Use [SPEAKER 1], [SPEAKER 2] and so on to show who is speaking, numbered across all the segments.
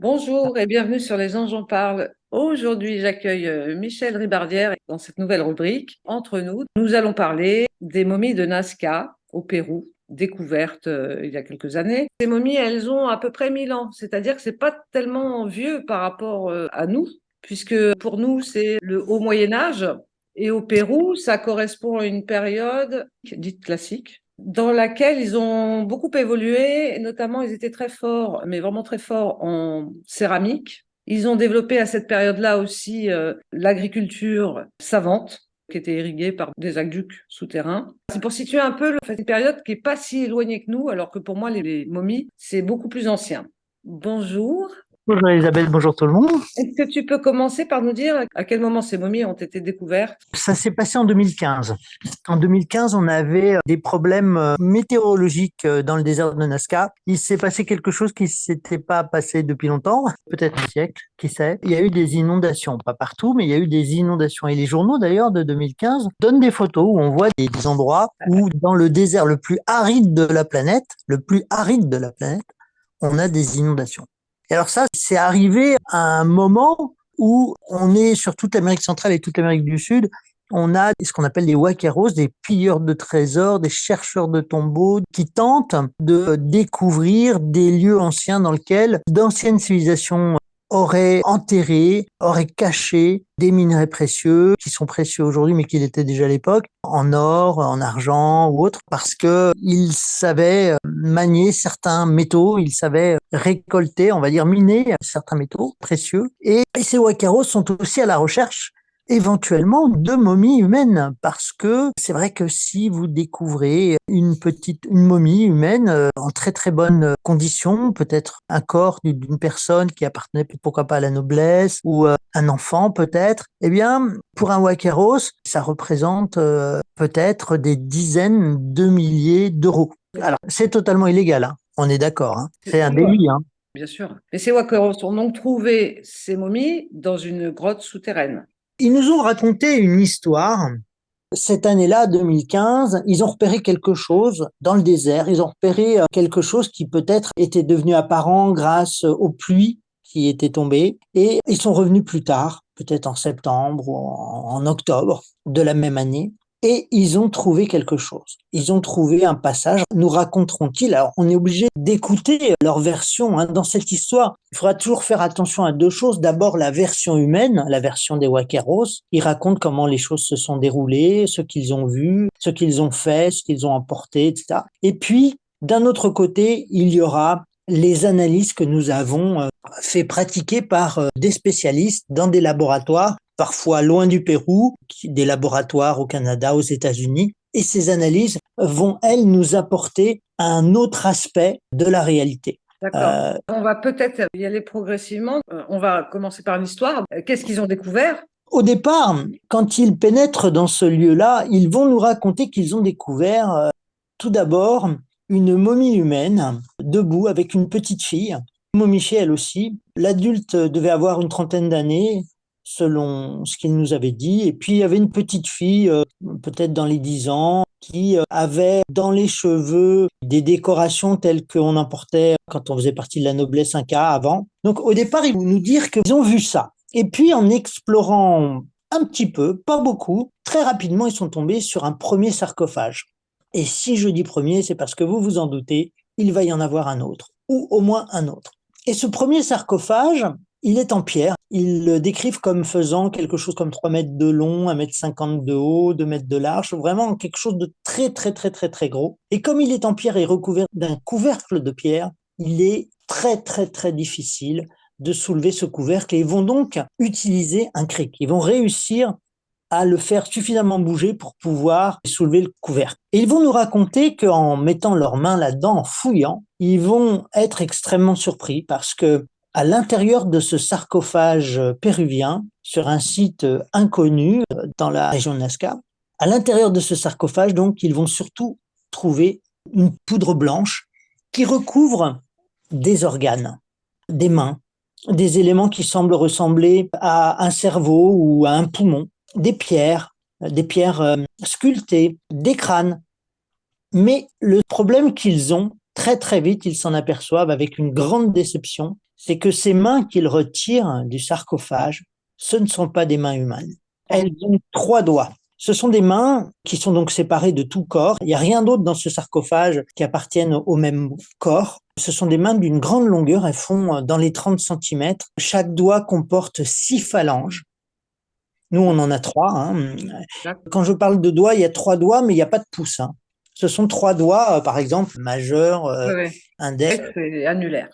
[SPEAKER 1] Bonjour et bienvenue sur Les Anges en parlent. Aujourd'hui, j'accueille Michel Ribardière dans cette nouvelle rubrique. Entre nous, nous allons parler des momies de Nazca au Pérou, découvertes il y a quelques années. Ces momies, elles ont à peu près 1000 ans, c'est-à-dire que c'est pas tellement vieux par rapport à nous, puisque pour nous, c'est le haut Moyen Âge. Et au Pérou, ça correspond à une période dite classique, dans laquelle ils ont beaucoup évolué, et notamment ils étaient très forts, mais vraiment très forts en céramique. Ils ont développé à cette période-là aussi l'agriculture savante, qui était irriguée par des aqueducs souterrains. C'est pour situer un peu une période qui n'est pas si éloignée que nous, alors que pour moi, les momies, c'est beaucoup plus ancien. Bonjour.
[SPEAKER 2] Bonjour Isabelle, bonjour tout le monde.
[SPEAKER 1] Est-ce que tu peux commencer par nous dire à quel moment ces momies ont été découvertes?
[SPEAKER 2] Ça s'est passé en 2015. En 2015, on avait des problèmes météorologiques dans le désert de Nazca. Il s'est passé quelque chose qui ne s'était pas passé depuis longtemps, peut-être un siècle, qui sait. Il y a eu des inondations, pas partout, mais il y a eu des inondations. Et les journaux d'ailleurs de 2015 donnent des photos où on voit des endroits où dans le désert le plus aride de la planète, on a des inondations. Et alors ça, c'est arrivé à un moment où on est sur toute l'Amérique centrale et toute l'Amérique du Sud. On a ce qu'on appelle des huaqueros, des pilleurs de trésors, des chercheurs de tombeaux qui tentent de découvrir des lieux anciens dans lesquels d'anciennes civilisations auraient enterré, auraient caché des minerais précieux, qui sont précieux aujourd'hui, mais qui l'étaient déjà à l'époque, en or, en argent ou autre, parce que ils savaient manier certains métaux, ils savaient récolter, on va dire miner certains métaux précieux. Et ces Wakaros sont aussi à la recherche éventuellement de momies humaines, parce que c'est vrai que si vous découvrez une momie humaine en très très bonne condition, peut-être un corps d'une personne qui appartenait pourquoi pas à la noblesse ou un enfant peut-être, eh bien pour un Wakaros, ça représente peut-être des dizaines de milliers d'euros. Alors c'est totalement illégal, hein. On est d'accord, hein. C'est un délit, hein.
[SPEAKER 1] Bien sûr. Et ces Wakaros ont donc trouvé ces momies dans une grotte souterraine.
[SPEAKER 2] Ils nous ont raconté une histoire. Cette année-là, 2015, ils ont repéré quelque chose dans le désert. Ils ont repéré quelque chose qui peut-être était devenu apparent grâce aux pluies qui étaient tombées. Et ils sont revenus plus tard, peut-être en septembre ou en octobre de la même année. Et ils ont trouvé quelque chose. Ils ont trouvé un passage. Nous raconteront-ils? Alors, on est obligé d'écouter leur version, hein, dans cette histoire. Il faudra toujours faire attention à deux choses. D'abord, la version humaine, la version des Wakaros. Ils racontent comment les choses se sont déroulées, ce qu'ils ont vu, ce qu'ils ont fait, ce qu'ils ont emporté, etc. Et puis, d'un autre côté, il y aura les analyses que nous avons fait pratiquer par des spécialistes dans des laboratoires, parfois loin du Pérou, des laboratoires au Canada, aux États-Unis. Et ces analyses vont, elles, nous apporter un autre aspect de la réalité.
[SPEAKER 1] D'accord. On va peut-être y aller progressivement. On va commencer par l'histoire. Qu'est-ce qu'ils ont découvert?
[SPEAKER 2] Au départ, quand ils pénètrent dans ce lieu-là, ils vont nous raconter qu'ils ont découvert tout d'abord une momie humaine debout avec une petite fille, momifiée elle aussi. L'adulte devait avoir une trentaine d'années, selon ce qu'il nous avait dit. Et puis il y avait une petite fille, peut-être dans les 10 ans, qui avait dans les cheveux des décorations telles qu'on emportait quand on faisait partie de la noblesse inca avant. Donc au départ, ils vont nous dire qu'ils ont vu ça. Et puis en explorant un petit peu, pas beaucoup, très rapidement, ils sont tombés sur un premier sarcophage. Et si je dis premier, c'est parce que vous vous en doutez, il va y en avoir un autre, ou au moins un autre. Et ce premier sarcophage, il est en pierre. Ils le décrivent comme faisant quelque chose comme 3 mètres de long, 1,50 m de haut, 2 mètres de large, vraiment quelque chose de très, très, très, très, très gros. Et comme il est en pierre et recouvert d'un couvercle de pierre, il est très, très, très difficile de soulever ce couvercle et ils vont donc utiliser un cric. Ils vont réussir à le faire suffisamment bouger pour pouvoir soulever le couvercle. Et ils vont nous raconter qu'en mettant leurs mains là-dedans, en fouillant, ils vont être extrêmement surpris parce que à l'intérieur de ce sarcophage péruvien, sur un site inconnu dans la région de Nazca, à l'intérieur de ce sarcophage, donc, ils vont surtout trouver une poudre blanche qui recouvre des organes, des mains, des éléments qui semblent ressembler à un cerveau ou à un poumon, des pierres sculptées, des crânes. Mais le problème qu'ils ont, très très vite, ils s'en aperçoivent avec une grande déception, c'est que ces mains qu'il retire du sarcophage, ce ne sont pas des mains humaines. Elles ont 3 doigts. Ce sont des mains qui sont donc séparées de tout corps. Il n'y a rien d'autre dans ce sarcophage qui appartienne au même corps. Ce sont des mains d'une grande longueur. Elles font dans les 30 centimètres. Chaque doigt comporte 6 phalanges. Nous, on en a 3. Hein. Quand je parle de doigts, il y a 3 doigts, mais il n'y a pas de pouce. Hein. Ce sont 3 doigts, par exemple, majeur, index.
[SPEAKER 1] Et annulaire.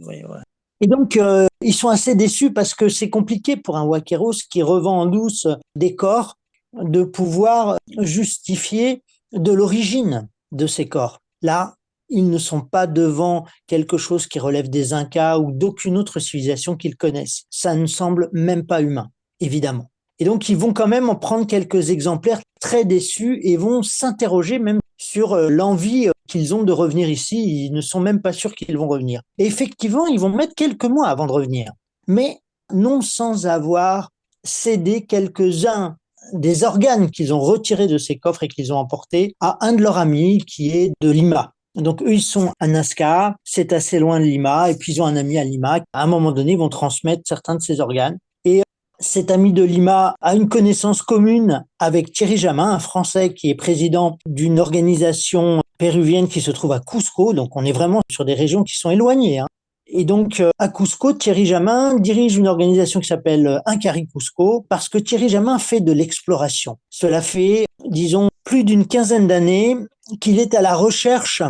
[SPEAKER 2] Oui, ouais. Et donc, ils sont assez déçus parce que c'est compliqué pour un Wakeros qui revend en douce des corps de pouvoir justifier de l'origine de ces corps. Là, ils ne sont pas devant quelque chose qui relève des Incas ou d'aucune autre civilisation qu'ils connaissent. Ça ne semble même pas humain, évidemment. Et donc, ils vont quand même en prendre quelques exemplaires très déçus et vont s'interroger même sur l'envie qu'ils ont de revenir ici. Ils ne sont même pas sûrs qu'ils vont revenir. Et effectivement, ils vont mettre quelques mois avant de revenir. Mais non sans avoir cédé quelques-uns des organes qu'ils ont retirés de ces coffres et qu'ils ont emportés à un de leurs amis qui est de Lima. Donc eux, ils sont à Nazca, c'est assez loin de Lima, et puis ils ont un ami à Lima. À un moment donné, ils vont transmettre certains de ces organes. Et cet ami de Lima a une connaissance commune avec Thierry Jamin, un Français qui est président d'une organisation péruvienne qui se trouve à Cusco. Donc on est vraiment sur des régions qui sont éloignées. Hein. Et donc à Cusco, Thierry Jamin dirige une organisation qui s'appelle Incari Cusco parce que Thierry Jamin fait de l'exploration. Cela fait, disons, plus d'une quinzaine d'années qu'il est à la recherche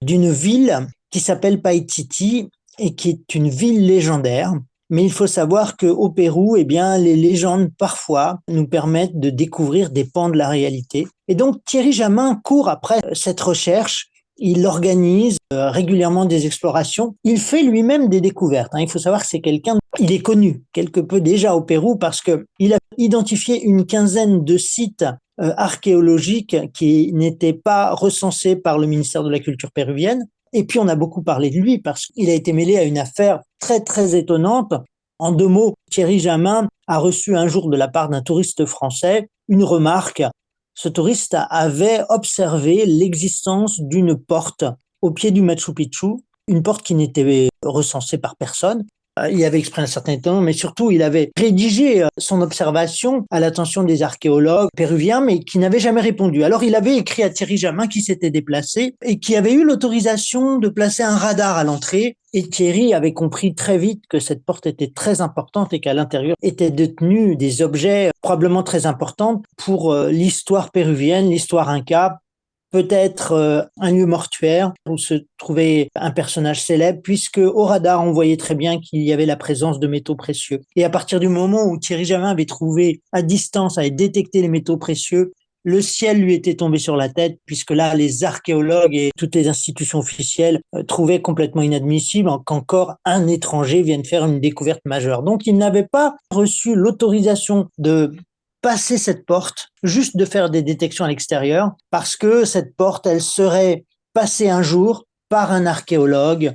[SPEAKER 2] d'une ville qui s'appelle Paititi et qui est une ville légendaire. Mais il faut savoir qu'au Pérou, eh bien, les légendes parfois nous permettent de découvrir des pans de la réalité. Et donc Thierry Jamin court après cette recherche. Il organise régulièrement des explorations. Il fait lui-même des découvertes. Il faut savoir que c'est quelqu'un, il est connu quelque peu déjà au Pérou parce que il a identifié une quinzaine de sites archéologiques qui n'étaient pas recensés par le ministère de la Culture péruvienne. Et puis on a beaucoup parlé de lui parce qu'il a été mêlé à une affaire très très étonnante. En 2 mots, Thierry Jamin a reçu un jour de la part d'un touriste français une remarque. Ce touriste avait observé l'existence d'une porte au pied du Machu Picchu, une porte qui n'était recensée par personne. Il avait exprimé un certain étonnement, mais surtout, il avait rédigé son observation à l'attention des archéologues péruviens, mais qui n'avaient jamais répondu. Alors, il avait écrit à Thierry Jamin qui s'était déplacé et qui avait eu l'autorisation de placer un radar à l'entrée. Et Thierry avait compris très vite que cette porte était très importante et qu'à l'intérieur étaient détenus des objets probablement très importants pour l'histoire péruvienne, l'histoire inca, peut-être un lieu mortuaire où se trouvait un personnage célèbre, puisque au radar, on voyait très bien qu'il y avait la présence de métaux précieux. Et à partir du moment où Thierry Jamin avait trouvé à distance, avait détecté les métaux précieux, le ciel lui était tombé sur la tête, puisque là, les archéologues et toutes les institutions officielles trouvaient complètement inadmissible qu'encore un étranger vienne faire une découverte majeure. Donc, il n'avait pas reçu l'autorisation de passer cette porte, juste de faire des détections à l'extérieur, parce que cette porte, elle serait passée un jour par un archéologue,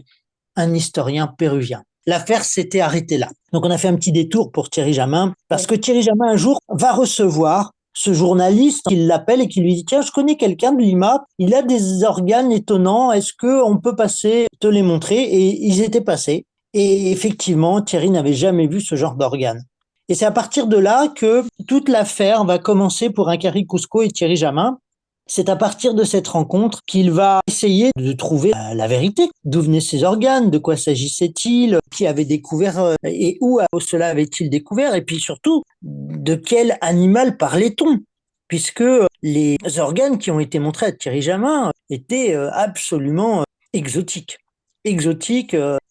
[SPEAKER 2] un historien péruvien. L'affaire s'était arrêtée là. Donc on a fait un petit détour pour Thierry Jamin, parce que Thierry Jamin, un jour, va recevoir ce journaliste qui l'appelle et qui lui dit « Tiens, je connais quelqu'un de Lima, il a des organes étonnants, est-ce qu'on peut passer, te les montrer ?» Et ils étaient passés. Et effectivement, Thierry n'avait jamais vu ce genre d'organes. Et c'est à partir de là que toute l'affaire va commencer pour Incari Cusco et Thierry Jamin. C'est à partir de cette rencontre qu'il va essayer de trouver la vérité. D'où venaient ces organes? De quoi s'agissait-il? Qui avait découvert et où cela avait-il découvert? Et puis surtout, de quel animal parlait-on? Puisque les organes qui ont été montrés à Thierry Jamin étaient absolument exotiques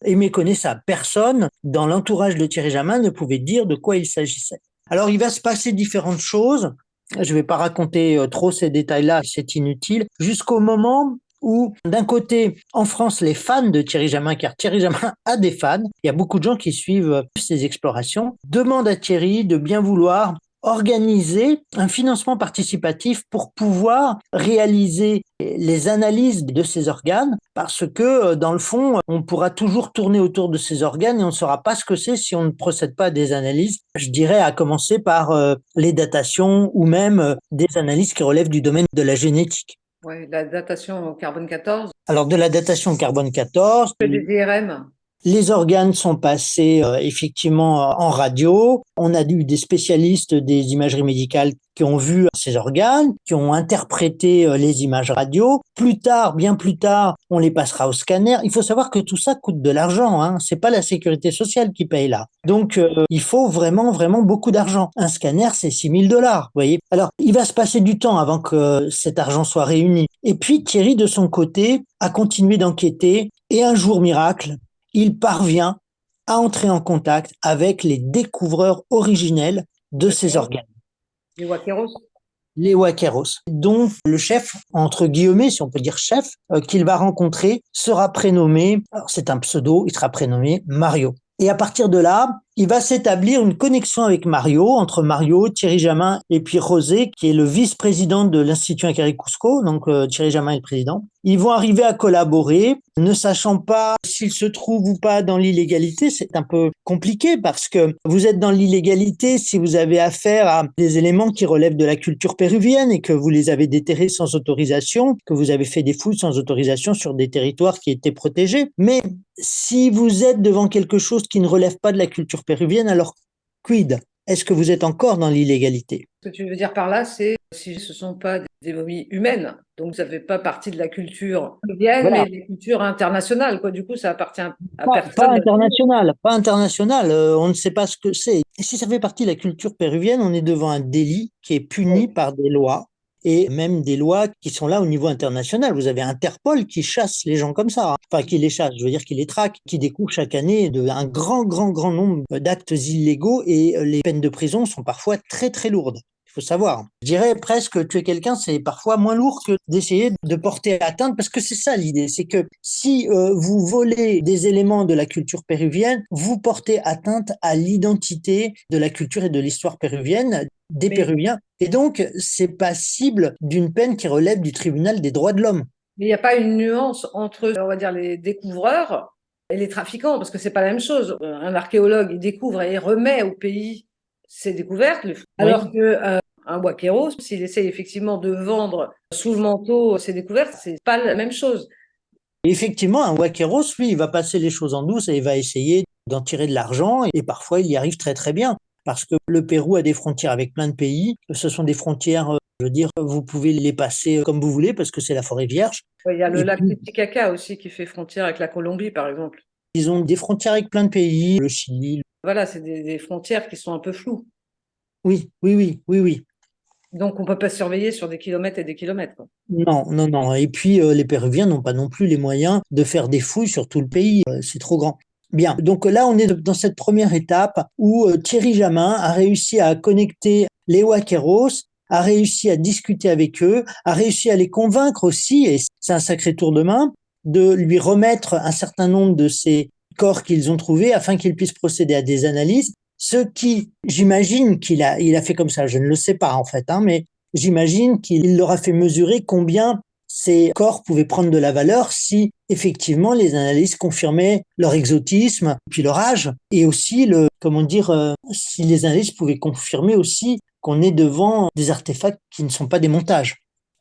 [SPEAKER 2] et méconnaissables. Personne dans l'entourage de Thierry Jamin ne pouvait dire de quoi il s'agissait. Alors il va se passer différentes choses. Je ne vais pas raconter trop ces détails-là, c'est inutile. Jusqu'au moment où, d'un côté, en France, les fans de Thierry Jamin, car Thierry Jamin a des fans, il y a beaucoup de gens qui suivent ses explorations, demandent à Thierry de bien vouloir organiser un financement participatif pour pouvoir réaliser les analyses de ces organes, parce que dans le fond, on pourra toujours tourner autour de ces organes et on ne saura pas ce que c'est si on ne procède pas à des analyses. Je dirais à commencer par les datations ou même des analyses qui relèvent du domaine de la génétique.
[SPEAKER 1] Oui, la datation au carbone 14.
[SPEAKER 2] Alors de la datation au carbone 14.
[SPEAKER 1] Des IRM.
[SPEAKER 2] Les organes sont passés effectivement en radio. On a eu des spécialistes des imageries médicales qui ont vu ces organes, qui ont interprété les images radio. Plus tard, bien plus tard, on les passera au scanner. Il faut savoir que tout ça coûte de l'argent, hein. C'est pas la sécurité sociale qui paye là. Donc, il faut vraiment, vraiment beaucoup d'argent. Un scanner, c'est 6 000 $. Vous voyez. Alors, il va se passer du temps avant que cet argent soit réuni. Et puis, Thierry, de son côté, a continué d'enquêter. Et un jour, miracle, il parvient à entrer en contact avec les découvreurs originels de ces organes,
[SPEAKER 1] Les Wakeros.
[SPEAKER 2] les Wakeros, dont le chef, entre guillemets, si on peut dire chef, qu'il va rencontrer sera prénommé, alors c'est un pseudo, il sera prénommé Mario. Et à partir de là, il va s'établir une connexion avec Mario, entre Mario, Thierry Jamin et puis José, qui est le vice-président de l'Institut Incarie Cusco, donc Thierry Jamin est le président. Ils vont arriver à collaborer, ne sachant pas s'ils se trouvent ou pas dans l'illégalité. C'est un peu compliqué parce que vous êtes dans l'illégalité si vous avez affaire à des éléments qui relèvent de la culture péruvienne et que vous les avez déterrés sans autorisation, que vous avez fait des fouilles sans autorisation sur des territoires qui étaient protégés. Mais si vous êtes devant quelque chose qui ne relève pas de la culture péruvienne, alors quid? Est-ce que vous êtes encore dans l'illégalité?
[SPEAKER 1] Ce que tu veux dire par là, c'est si ce ne sont pas des momies humaines, donc ça ne fait pas partie de la culture péruvienne,
[SPEAKER 2] Voilà.
[SPEAKER 1] mais de la culture internationale, quoi. Du coup, ça appartient à
[SPEAKER 2] Pas
[SPEAKER 1] personne.
[SPEAKER 2] international, pas international, on ne sait pas ce que c'est. Et si ça fait partie de la culture péruvienne, on est devant un délit qui est puni par des lois, et même des lois qui sont là au niveau international. Vous avez Interpol qui chasse les gens comme ça, hein. Enfin qui les chasse, je veux dire qui les traque, qui découvre chaque année un grand nombre d'actes illégaux, et les peines de prison sont parfois très très lourdes. Il faut savoir. Je dirais presque tuer quelqu'un, c'est parfois moins lourd que d'essayer de porter atteinte, parce que c'est ça l'idée, c'est que si vous volez des éléments de la culture péruvienne, vous portez atteinte à l'identité de la culture et de l'histoire péruvienne, des
[SPEAKER 1] Mais
[SPEAKER 2] Péruviens, et donc c'est passible d'une peine qui relève du tribunal des droits de l'homme.
[SPEAKER 1] il n'y a pas une nuance entre, on va dire, les découvreurs et les trafiquants, parce que c'est pas la même chose. Un archéologue, il découvre et il remet au pays ses découvertes, alors
[SPEAKER 2] Oui.
[SPEAKER 1] que un Wakero, s'il essaye effectivement de vendre sous le manteau ses découvertes, c'est pas la même chose.
[SPEAKER 2] Et effectivement, un Wakeros, lui, il va passer les choses en douce et il va essayer d'en tirer de l'argent, et parfois il y arrive très très bien, parce que le Pérou a des frontières avec plein de pays. Ce sont des frontières, je veux dire, vous pouvez les passer comme vous voulez parce que c'est la forêt vierge.
[SPEAKER 1] Il y a le
[SPEAKER 2] Et
[SPEAKER 1] lac
[SPEAKER 2] puis,
[SPEAKER 1] Titicaca aussi qui fait frontière avec la Colombie, par exemple.
[SPEAKER 2] ils ont des frontières avec plein de pays, le Chili.
[SPEAKER 1] Voilà, c'est des frontières qui sont un peu floues.
[SPEAKER 2] Oui, oui, oui, oui, oui.
[SPEAKER 1] Donc, on ne peut pas surveiller sur des kilomètres et des kilomètres, quoi.
[SPEAKER 2] Non, non, non. Et puis, les Péruviens n'ont pas non plus les moyens de faire des fouilles sur tout le pays. C'est trop grand. Bien. Donc là, on est dans cette première étape où Thierry Jamin a réussi à connecter les Wakeros, a réussi à discuter avec eux, a réussi à les convaincre aussi, et c'est un sacré tour de main, de lui remettre un certain nombre de ces corps qu'ils ont trouvés afin qu'ils puissent procéder à des analyses. Ce qui, j'imagine il a fait comme ça, je ne le sais pas en fait, hein, mais j'imagine qu'il leur a fait mesurer combien ces corps pouvaient prendre de la valeur si effectivement les analyses confirmaient leur exotisme, puis leur âge, et aussi comment dire, si les analyses pouvaient confirmer aussi qu'on est devant des artefacts qui ne sont pas des montages.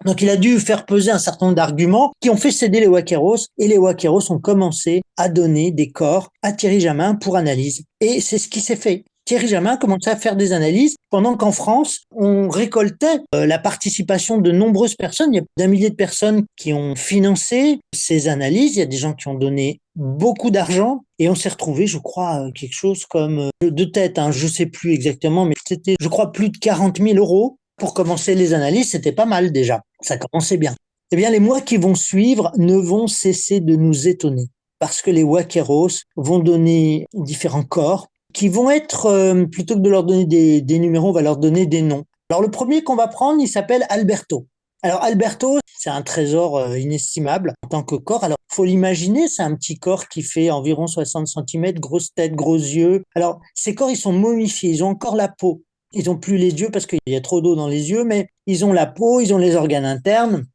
[SPEAKER 2] Donc il a dû faire peser un certain nombre d'arguments qui ont fait céder les Wakeros, et les Wakeros ont commencé à donner des corps à Thierry Jamin pour analyse. Et c'est ce qui s'est fait. Thierry Jamin commençait à faire des analyses pendant qu'en France, on récoltait la participation de nombreuses personnes. Il y a d'un millier de personnes qui ont financé ces analyses. Il y a des gens qui ont donné beaucoup d'argent, et on s'est retrouvé, je crois, quelque chose comme de tête, hein, je sais plus exactement, mais c'était, je crois, plus de 40 000 euros pour commencer les analyses. C'était pas mal déjà. Ça commençait bien. Eh bien, les mois qui vont suivre ne vont cesser de nous étonner, parce que les Wakeros vont donner différents corps qui vont être, plutôt que de leur donner des numéros, on va leur donner des noms. Alors le premier qu'on va prendre, il s'appelle Alberto. Alors Alberto, c'est un trésor inestimable en tant que corps. Alors faut l'imaginer, c'est un petit corps qui fait environ 60 centimètres, grosse tête, gros yeux. Alors ces corps, ils sont momifiés, ils ont encore la peau. Ils ont plus les yeux parce qu'il y a trop d'eau dans les yeux, mais ils ont la peau, ils ont les organes internes.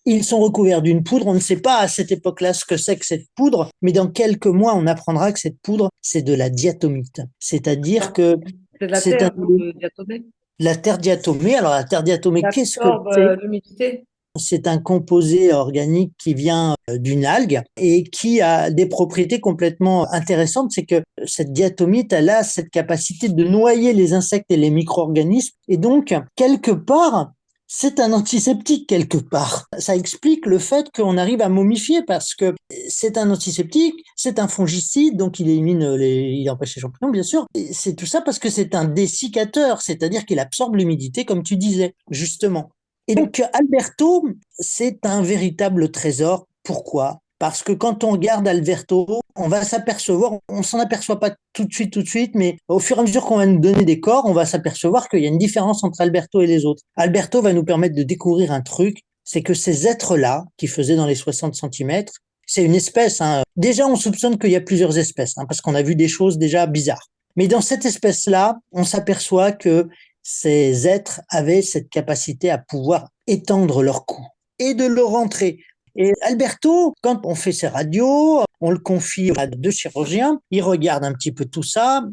[SPEAKER 2] Ils sont recouverts d'une poudre. On ne sait pas à cette époque-là ce que c'est que cette poudre, mais dans quelques mois, on apprendra que cette poudre, c'est de la diatomite. C'est-à-dire que
[SPEAKER 1] C'est de la
[SPEAKER 2] c'est
[SPEAKER 1] terre diatomée.
[SPEAKER 2] la terre diatomée. Alors, la terre diatomée,
[SPEAKER 1] Ça
[SPEAKER 2] qu'est-ce que
[SPEAKER 1] absorbe
[SPEAKER 2] c'est?
[SPEAKER 1] l'humidité.
[SPEAKER 2] C'est un composé organique qui vient d'une algue et qui a des propriétés complètement intéressantes. C'est que cette diatomite, elle a cette capacité de noyer les insectes et les micro-organismes. Et donc, quelque part, c'est un antiseptique quelque part. Ça explique le fait qu'on arrive à momifier parce que c'est un antiseptique, c'est un fongicide, donc il empêche les champignons, bien sûr. Et c'est tout ça parce que c'est un dessiccateur, c'est-à-dire qu'il absorbe l'humidité, comme tu disais, justement. Et donc, Alberto, c'est un véritable trésor. Pourquoi? Parce que quand on regarde Alberto, on va s'apercevoir, on s'en aperçoit pas tout de suite, mais au fur et à mesure qu'on va nous donner des corps, on va s'apercevoir qu'il y a une différence entre Alberto et les autres. Alberto va nous permettre de découvrir un truc, c'est que ces êtres-là, qui faisaient dans les 60 centimètres, c'est une espèce, hein. Déjà, on soupçonne qu'il y a plusieurs espèces, hein, parce qu'on a vu des choses déjà bizarres. Mais dans cette espèce-là, on s'aperçoit que ces êtres avaient cette capacité à pouvoir étendre leur cou et de le rentrer. Et Alberto, quand on fait ses radios, on le confie à deux chirurgiens, ils regardent un petit peu tout ça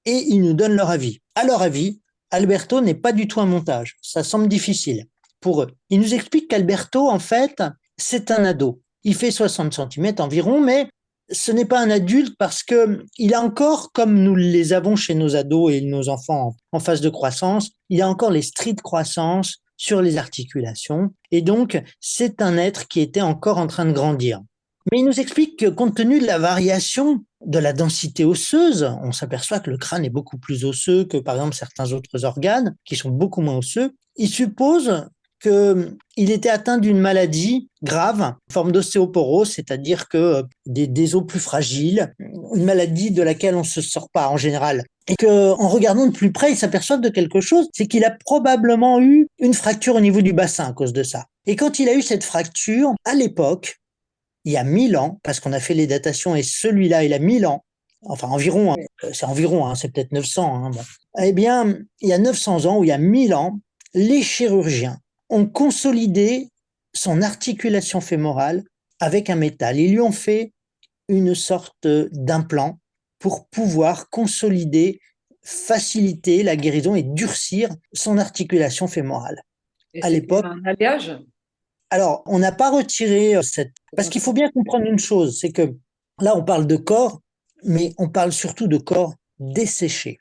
[SPEAKER 2] et ils nous donnent leur avis. À leur avis, Alberto n'est pas du tout un montage. Ça semble difficile pour eux. Ils nous expliquent qu'Alberto, en fait, c'est un ado. Il fait 60 centimètres environ, mais ce n'est pas un adulte parce que il a encore, comme nous les avons chez nos ados et nos enfants en phase de croissance, il a encore les stries de croissance sur les articulations. Et donc, c'est un être qui était encore en train de grandir. Mais il nous explique que compte tenu de la variation de la densité osseuse, on s'aperçoit que le crâne est beaucoup plus osseux que par exemple certains autres organes qui sont beaucoup moins osseux. Il suppose qu'il était atteint d'une maladie grave, une forme d'ostéoporose, c'est-à-dire que des os plus fragiles, une maladie de laquelle on ne se sort pas en général. Et qu'en regardant de plus près, il s'aperçoit de quelque chose, c'est qu'il a probablement eu une fracture au niveau du bassin à cause de ça. Et quand il a eu cette fracture, à l'époque, il y a 1000 ans, parce qu'on a fait les datations et celui-là, il a 1000 ans, enfin environ, c'est environ, hein, c'est peut-être 900, hein, bon. Eh bien, il y a 900 ans ou il y a 1000 ans, les chirurgiens ont consolidé son articulation fémorale avec un métal. Ils lui ont fait une sorte d'implant pour pouvoir consolider, faciliter la guérison et durcir son articulation fémorale.
[SPEAKER 1] Et
[SPEAKER 2] À
[SPEAKER 1] c'était
[SPEAKER 2] l'époque,
[SPEAKER 1] un alliage?
[SPEAKER 2] alors, on n'a pas retiré cette... Parce qu'il faut bien comprendre une chose, c'est que là, on parle de corps, mais on parle surtout de corps desséchés.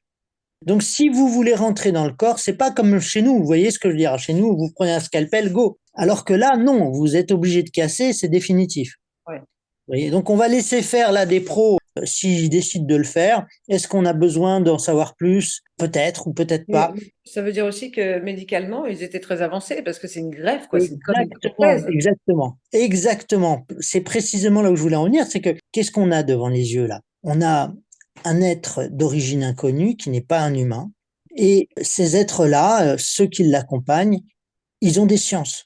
[SPEAKER 2] Donc, si vous voulez rentrer dans le corps, c'est pas comme chez nous, vous voyez ce que je veux dire? Chez nous, vous prenez un scalpel, go. Alors que là, non, vous êtes obligé de casser, c'est définitif.
[SPEAKER 1] Ouais.
[SPEAKER 2] Vous voyez, donc, on va laisser faire là des pros s'ils décident de le faire. Est-ce qu'on a besoin d'en savoir plus? Peut-être ou peut-être pas.
[SPEAKER 1] Ça veut dire aussi que médicalement, ils étaient très avancés parce que c'est une greffe, quoi. C'est comme une
[SPEAKER 2] Exactement,
[SPEAKER 1] prothèse.
[SPEAKER 2] exactement, exactement. C'est précisément là où je voulais en venir, c'est que qu'est-ce qu'on a devant les yeux là? On a un être d'origine inconnue qui n'est pas un humain, et ces êtres-là, ceux qui l'accompagnent, ils ont des sciences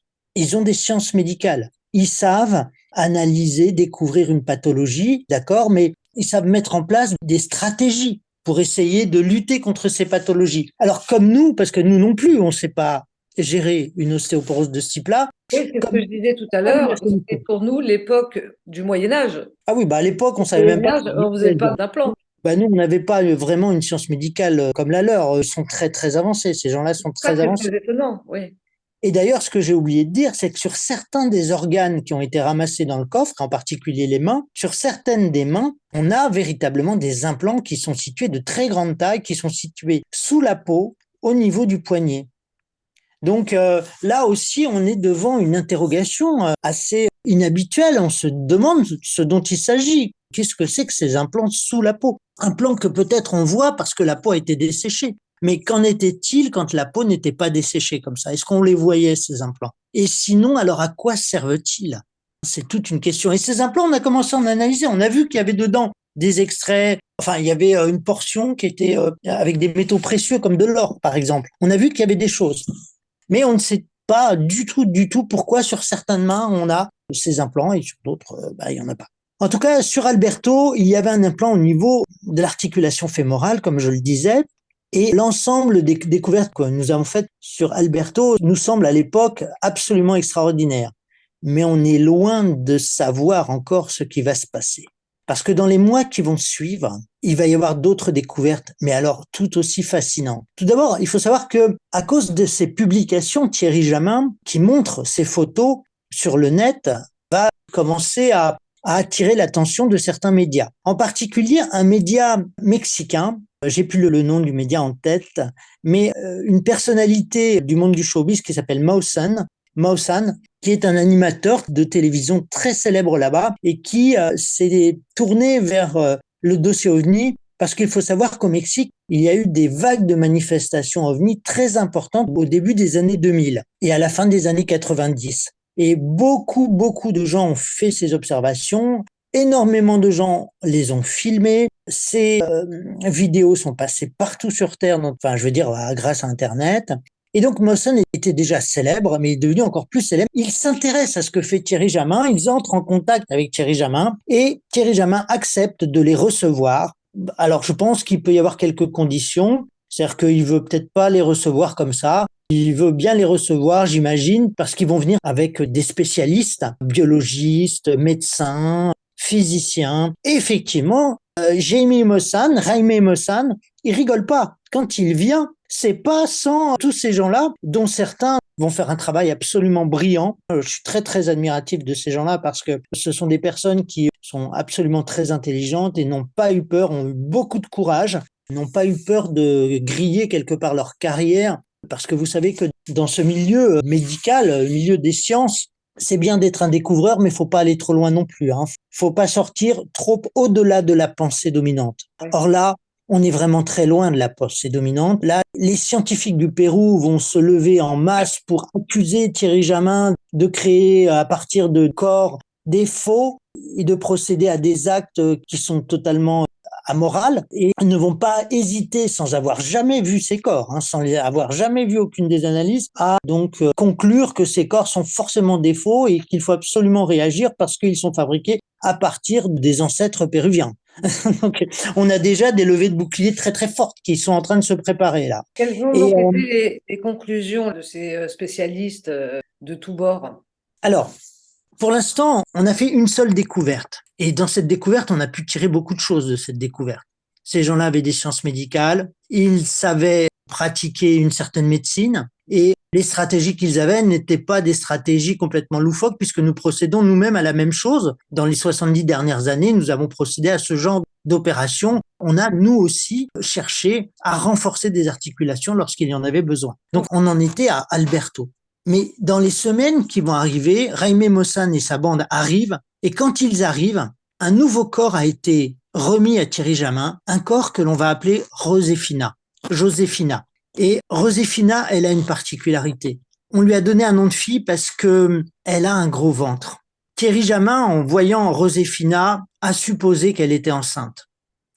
[SPEAKER 2] médicales. Ils savent analyser, découvrir une pathologie, d'accord, mais ils savent mettre en place des stratégies pour essayer de lutter contre ces pathologies. Alors comme nous, parce que nous non plus, on ne sait pas gérer une ostéoporose de ce type-là.
[SPEAKER 1] Oui, c'est ce que
[SPEAKER 2] Comme
[SPEAKER 1] je disais tout à l'heure. C'était pour nous l'époque du Moyen Âge.
[SPEAKER 2] ah oui, bah à l'époque, on
[SPEAKER 1] Au
[SPEAKER 2] savait même
[SPEAKER 1] Moyen
[SPEAKER 2] pas.
[SPEAKER 1] Âge, on ne faisait pas d'implant.
[SPEAKER 2] Bah nous, on n'avait pas vraiment une science médicale comme la leur. Ils sont très très avancés. Ces gens-là sont
[SPEAKER 1] Ça,
[SPEAKER 2] très
[SPEAKER 1] c'est
[SPEAKER 2] avancés.
[SPEAKER 1] très étonnant, oui.
[SPEAKER 2] Et d'ailleurs, ce que j'ai oublié de dire, c'est que sur certains des organes qui ont été ramassés dans le coffre, en particulier les mains, sur certaines des mains, on a véritablement des implants qui sont situés de très grande taille, qui sont situés sous la peau, au niveau du poignet. Donc là aussi, on est devant une interrogation assez inhabituelle. On se demande ce dont il s'agit. Qu'est-ce que c'est que ces implants sous la peau? Implants que peut-être on voit parce que la peau a été desséchée. Mais qu'en était-il quand la peau n'était pas desséchée comme ça? Est-ce qu'on les voyait, ces implants? Et sinon, alors à quoi servent-ils? C'est toute une question. Et ces implants, on a commencé à en analyser. On a vu qu'il y avait dedans des extraits. Enfin, il y avait une portion qui était avec des métaux précieux comme de l'or, par exemple. On a vu qu'il y avait des choses. Mais on ne sait pas du tout pourquoi sur certaines mains on a ces implants et sur d'autres, il y en a pas. En tout cas, sur Alberto, il y avait un implant au niveau de l'articulation fémorale, comme je le disais, et l'ensemble des découvertes que nous avons faites sur Alberto nous semble à l'époque absolument extraordinaire. Mais on est loin de savoir encore ce qui va se passer. parce que dans les mois qui vont suivre, il va y avoir d'autres découvertes, mais alors tout aussi fascinantes. Tout d'abord, il faut savoir que à cause de ces publications, Thierry Jamin, qui montre ces photos sur le net, va commencer à attirer l'attention de certains médias. En particulier, un média mexicain, j'ai plus le nom du média en tête, mais une personnalité du monde du showbiz qui s'appelle Maussan, qui est un animateur de télévision très célèbre là-bas et qui s'est tourné vers le dossier OVNI parce qu'il faut savoir qu'au Mexique, il y a eu des vagues de manifestations OVNI très importantes au début des années 2000 et à la fin des années 90. Et beaucoup de gens ont fait ces observations. Énormément de gens les ont filmées. Ces vidéos sont passées partout sur Terre, donc, enfin, je veux dire, grâce à Internet. Et donc, Mawson était déjà célèbre, mais il est devenu encore plus célèbre. Il s'intéresse à ce que fait Thierry Jamin. Ils entrent en contact avec Thierry Jamin et Thierry Jamin accepte de les recevoir. Alors, je pense qu'il peut y avoir quelques conditions. C'est-à-dire qu'il veut peut-être pas les recevoir comme ça. Il veut bien les recevoir, j'imagine, parce qu'ils vont venir avec des spécialistes, biologistes, médecins, physiciens. Et effectivement, Jaime Maussan, il rigole pas. Quand il vient, c'est pas sans tous ces gens-là, dont certains vont faire un travail absolument brillant. Je suis très admiratif de ces gens-là parce que ce sont des personnes qui sont absolument très intelligentes et n'ont pas eu peur, ont eu beaucoup de courage, n'ont pas eu peur de griller quelque part leur carrière. Parce que vous savez que dans ce milieu médical, le milieu des sciences, c'est bien d'être un découvreur, mais il faut pas aller trop loin non plus. Faut pas sortir trop au-delà de la pensée dominante. Or là, on est vraiment très loin de la pensée dominante. Là, les scientifiques du Pérou vont se lever en masse pour accuser Thierry Jamin de créer à partir de corps des faux et de procéder à des actes qui sont totalement amorales et ne vont pas hésiter, sans avoir jamais vu ces corps, sans avoir jamais vu aucune des analyses, à donc conclure que ces corps sont forcément des faux et qu'il faut absolument réagir parce qu'ils sont fabriqués à partir des ancêtres péruviens. Donc, on a déjà des levées de boucliers très fortes qui sont en train de se préparer là.
[SPEAKER 1] Quelles ont donc été les conclusions de ces spécialistes de tous bords?
[SPEAKER 2] Alors, pour l'instant, on a fait une seule découverte. Et dans cette découverte, on a pu tirer beaucoup de choses de cette découverte. Ces gens-là avaient des sciences médicales, ils savaient pratiquer une certaine médecine, et les stratégies qu'ils avaient n'étaient pas des stratégies complètement loufoques, puisque nous procédons nous-mêmes à la même chose. Dans les 70 dernières années, nous avons procédé à ce genre d'opération. On a, nous aussi, cherché à renforcer des articulations lorsqu'il y en avait besoin. Donc, on en était à Alberto. Mais dans les semaines qui vont arriver, Jaime Maussan et sa bande arrivent, et quand ils arrivent, un nouveau corps a été remis à Thierry Jamin, un corps que l'on va appeler Joséphina. Et Joséphina, elle a une particularité. On lui a donné un nom de fille parce que elle a un gros ventre. Thierry Jamin, en voyant Joséphina, a supposé qu'elle était enceinte.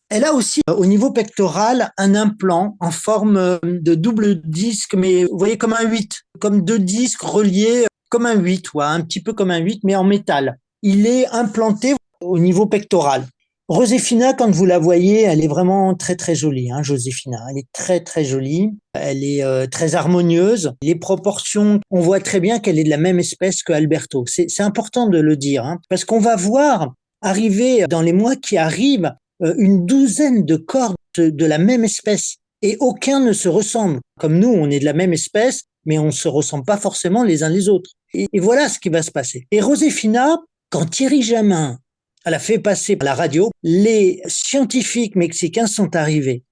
[SPEAKER 2] Elle a aussi, au niveau pectoral, un implant en forme de double disque, mais vous voyez comme un 8, comme deux disques reliés comme un 8, ouais, un petit peu comme un 8, mais en métal. Il est implanté au niveau pectoral. Joséphina, quand vous la voyez, elle est vraiment très jolie, Joséphina. Elle est très jolie. Elle est très harmonieuse. Les proportions, on voit très bien qu'elle est de la même espèce que Alberto. C'est important de le dire, parce qu'on va voir arriver dans les mois qui arrivent une douzaine de corps de la même espèce et aucun ne se ressemble. Comme nous, on est de la même espèce, mais on ne se ressemble pas forcément les uns les autres. Et voilà ce qui va se passer. Et Joséphina, quand Thierry Jamin elle a fait passer à la radio, les scientifiques mexicains sont arrivés.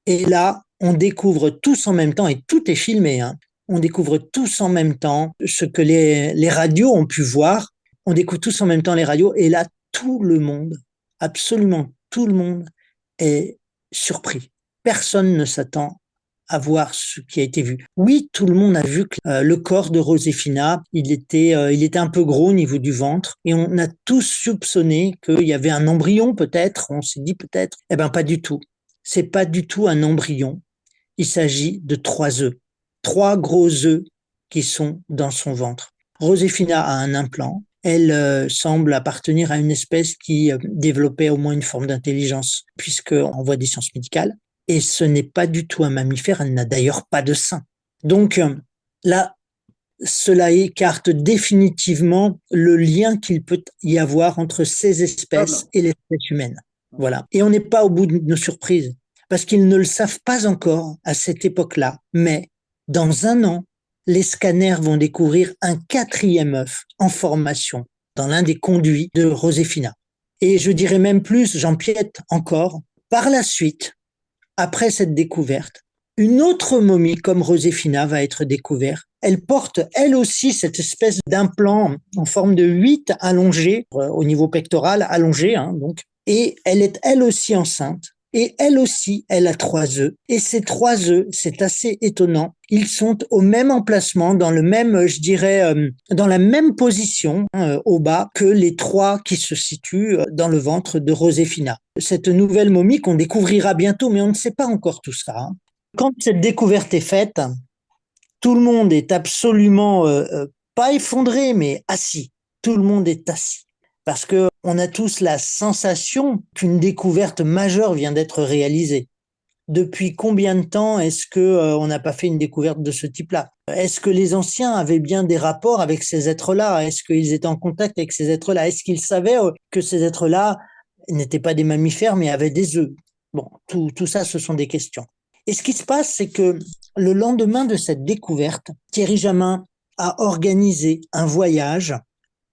[SPEAKER 2] Et là, on découvre tous en même temps, et tout est filmé, on découvre tous en même temps ce que les radios ont pu voir. On découvre tous en même temps les radios, et là, tout le monde, absolument tout le monde, est surpris. Personne ne s'attend à voir ce qui a été vu. Oui, tout le monde a vu que le corps de Joséphina, il était un peu gros au niveau du ventre, et on a tous soupçonné qu'il y avait un embryon peut-être. On s'est dit peut-être, eh ben pas du tout. C'est pas du tout un embryon. Il s'agit de 3 œufs, 3 gros œufs qui sont dans son ventre. Joséphina a un implant. Elle semble appartenir à une espèce qui développait au moins une forme d'intelligence, puisqu'on voit des sciences médicales. Et ce n'est pas du tout un mammifère, elle n'a d'ailleurs pas de sein. Donc là, cela écarte définitivement le lien qu'il peut y avoir entre ces espèces et l'espèce humaine. Voilà. Et on n'est pas au bout de nos surprises, parce qu'ils ne le savent pas encore à cette époque-là. Mais dans un an, les scanners vont découvrir un quatrième œuf en formation dans l'un des conduits de Josefina. Et je dirais même plus, j'empiète encore, par la suite, après cette découverte, une autre momie comme Josefina va être découverte. Elle porte elle aussi cette espèce d'implant en forme de 8 allongé au niveau pectoral, allongé donc. Et elle est elle aussi enceinte. Et elle aussi, elle a 3 œufs. Et ces 3 œufs, c'est assez étonnant, ils sont au même emplacement, dans le même, je dirais, dans la même position au bas que les 3 qui se situent dans le ventre de Josefina. Cette nouvelle momie qu'on découvrira bientôt, mais on ne sait pas encore tout ça. Quand cette découverte est faite, tout le monde est absolument, pas effondré, mais assis. Tout le monde est assis. Parce que on a tous la sensation qu'une découverte majeure vient d'être réalisée. Depuis combien de temps est-ce que on n'a pas fait une découverte de ce type-là? Est-ce que les anciens avaient bien des rapports avec ces êtres-là? Est-ce qu'ils étaient en contact avec ces êtres-là? Est-ce qu'ils savaient que ces êtres-là n'étaient pas des mammifères mais avaient des œufs? Bon, tout ça, ce sont des questions. Et ce qui se passe, c'est que le lendemain de cette découverte, Thierry Jamin a organisé un voyage